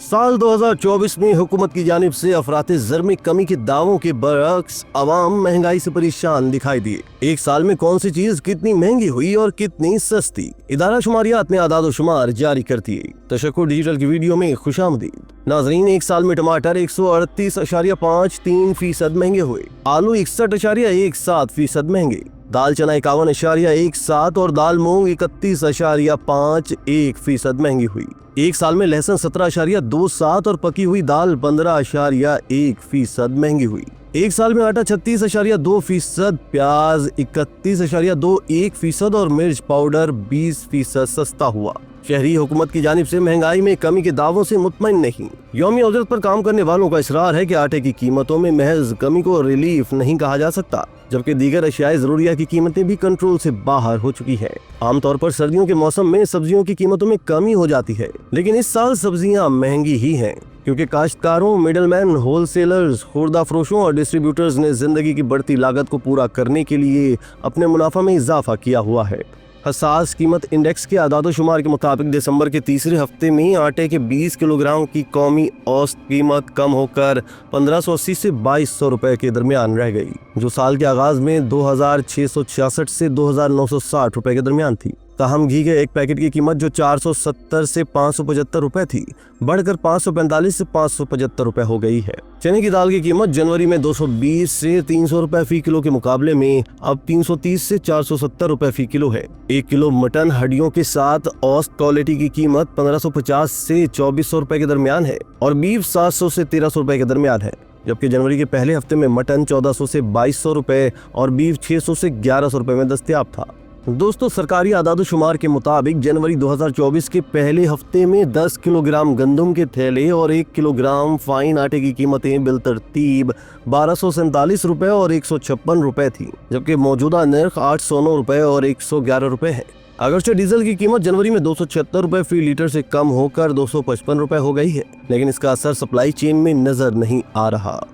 साल 2024 में हुकूमत की जानिब से अफरात-ए-ज़र में कमी के दावों के बरअक्स अवाम महंगाई से परेशान दिखाई दिए। एक साल में कौन सी चीज कितनी महंगी हुई और कितनी सस्ती, इदारा शुमारियात ने आदाद शुमार जारी कर दिए। तशक्कुर डिजिटल की वीडियो में खुशामदीद। नाजरीन, एक साल में टमाटर 138.53% महंगे हुए, आलू 61.17% महंगे, दाल चना 51.17 और दाल मूंग 31.51% महंगी हुई। एक साल में लहसुन 17.27 और पकी हुई दाल 15.1% महंगी हुई। एक साल में आटा 36.2%, प्याज 31.21% और मिर्च पाउडर 20% सस्ता हुआ। शहरी हुकूमत की जानिब से महंगाई में कमी के दावों से मुतमईन नहीं। यौमी उजरत पर काम करने वालों का इसरार है कि आटे की कीमतों में महज कमी को रिलीफ नहीं कहा जा सकता, जबकि दीगर अशियाए ज़रूरिया की कीमतें भी कंट्रोल से बाहर हो चुकी है। आमतौर पर सर्दियों के मौसम में सब्जियों की कीमतों में कमी हो जाती है, लेकिन इस साल सब्जियां महंगी ही हैं, क्योंकि काश्तकारों, मिडलमैन, होलसेलर्स, खुर्दा फरोशों और डिस्ट्रीब्यूटर्स ने जिंदगी की बढ़ती लागत को पूरा करने के लिए अपने मुनाफा में इजाफा किया हुआ है। हसास कीमत इंडेक्स के आदाद शुमार के मुताबिक दिसंबर के तीसरे हफ्ते में आटे के 20 किलोग्राम की कौमी औसत कीमत कम होकर 1580 से 2200 रुपए के दरमियान रह गई, जो साल के आगाज में 2666 से 2960 रुपए के दरमियान थी। ताहम घी के एक पैकेट की कीमत जो 470 से 575 रुपए थी, बढ़कर 545 से 575 रुपए हो गई है। चने की दाल की कीमत जनवरी में 220 से 300 रुपए फी किलो के मुकाबले में अब 330 से 470 रुपए फी किलो है। 1 किलो मटन हड्डियों के साथ औसत क्वालिटी की कीमत 1550 से 2400 रुपए के दरमियान है और बीफ 700 से 1300 रुपए के दरमियान है, जबकि जनवरी के पहले हफ्ते में मटन 1400 से 2200 रुपए और बीफ 600 से 1100 रुपए में दस्तयाब था। दोस्तों, सरकारी आदाद शुमार के मुताबिक जनवरी 2024 के पहले हफ्ते में 10 किलोग्राम गंदम के थैले और 1 किलोग्राम फाइन आटे की कीमतें बिलतरतीब 1247 रुपए और 156 रुपए थी, जबकि मौजूदा नर्ख 809 रुपए और 111 रुपए है। अगरचे डीजल की कीमत जनवरी में 276 रुपए फी लीटर से कम होकर 255 रुपए हो गई है, लेकिन इसका असर सप्लाई चेन में नजर नहीं आ रहा।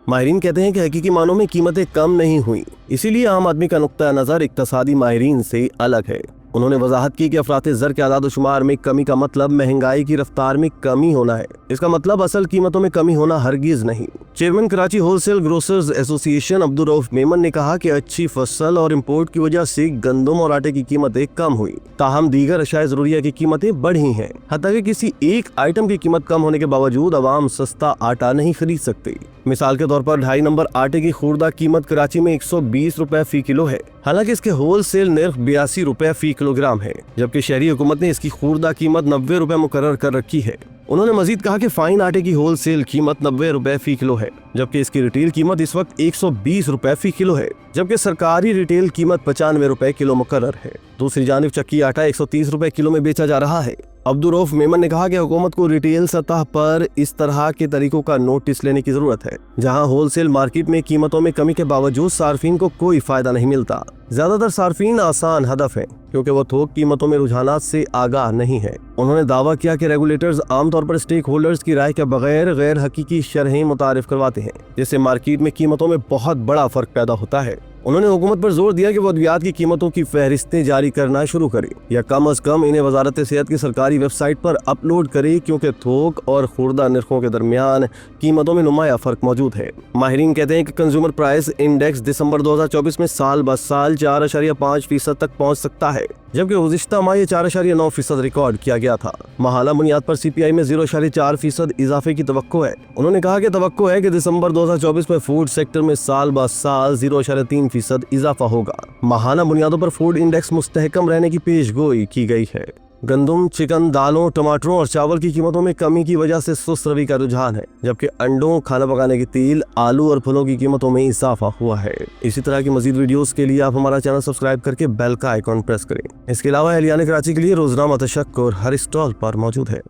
माहिरीन कहते हैं कि हकीकी मानों में कीमतें कम नहीं हुई, इसीलिए आम आदमी का नुक्ता नजर इक्तसादी माहिरीन से अलग है। उन्होंने वजाहत की कि अफरात-ए-ज़र के आदाद शुमार में कमी का मतलब महंगाई की रफ्तार में कमी होना है। इसका मतलब असल कीमतों में कमी होना हरगिज नहीं। Chairman Karachi wholesale grocers association Abdul Rauf Memon ने कहा कि अच्छी फसल और इम्पोर्ट की वजह से गंदम और आटे की कीमतें कम हुई, ताहम दीगर अशियाए ज़रूरिया की कीमतें बढ़ी हैं। हत्ता कि किसी एक आइटम की कीमत कम होने के बावजूद अवाम सस्ता आटा नहीं खरीद सकते। मिसाल के तौर पर 2.5 नंबर आटे की खुर्दा कीमत कराची में 120 रुपए फी किलो है, हालांकि इसके होलसेल नर्ख 82 रुपए फी किलोग्राम है, जबकि शहरी हुकूमत ने इसकी खुर्दा कीमत 90 रुपए मुकर्रर कर रखी है। उन्होंने मजीद कहा कि फाइन आटे की होलसेल कीमत 90 रुपए फी किलो है, जबकि इसकी रिटेल कीमत इस वक्त 120 रुपए फी किलो है, जबकि सरकारी रिटेल कीमत 95 रुपए किलो मुकर्रर है। दूसरी जानिब चक्की आटा 130 रुपए किलो में बेचा जा रहा है। अब्दुल रऊफ मेमन ने कहा कि हुकूमत को रिटेल सतह पर इस तरह के तरीकों का नोटिस लेने की जरूरत है, जहां होलसेल मार्केट में कीमतों में कमी के बावजूद सार्फिन को कोई फायदा नहीं मिलता। ज्यादातर सार्फिन आसान हदफ है, क्योंकि वो थोक कीमतों में रुझानात से आगाह नहीं है। उन्होंने दावा किया कि रेगुलेटर्स आमतौर पर स्टेक होल्डर्स की राय के बगैर गैर हकीकी शरहें मुतारिफ करवाते हैं, जिससे मार्केट में कीमतों में बहुत बड़ा फर्क पैदा होता है। उन्होंने हुकूमत पर जोर दिया कि वो अद्वियात की कीमतों की फहरिस्तें जारी करना शुरू करे, या कम अज कम इन्हें वजारत सेहत की सरकारी वेबसाइट पर अपलोड करे, क्योंकि थोक और खुर्दा नर्खों के दरमियान कीमतों में नुमाया फर्क मौजूद है। माहिरीन कहते हैं कि कंज्यूमर प्राइस इंडेक्स दिसंबर 2024 में साल ब साल 4.5% तक पहुँच सकता है, जबकि गुज़िश्ता माह ये 4.9% रिकॉर्ड किया गया था। माहाला बुनियाद पर CPI में 0.4% इजाफे की तवक्को है। उन्होंने कहा कि तवक्को है कि दिसंबर 2024 में फूड सेक्टर में साल ब साल 0.3% इजाफा होगा। माहाना बुनियादों पर फूड इंडेक्स मुस्तहकम रहने की पेशगोई की गई है। गंदम, चिकन, दालों, टमाटरों और चावल की कीमतों में कमी की वजह से सुस्त रवि का रुझान है, जबकि अंडों, खाना पकाने के तेल, आलू और फलों की कीमतों में इजाफा हुआ है। इसी तरह की मजीद वीडियोस के लिए आप हमारा चैनल सब्सक्राइब करके बेल का आइकॉन प्रेस करें। इसके अलावा एहलियान कराची के लिए रोजनामा तशक्कुर हर स्टॉल पर मौजूद है।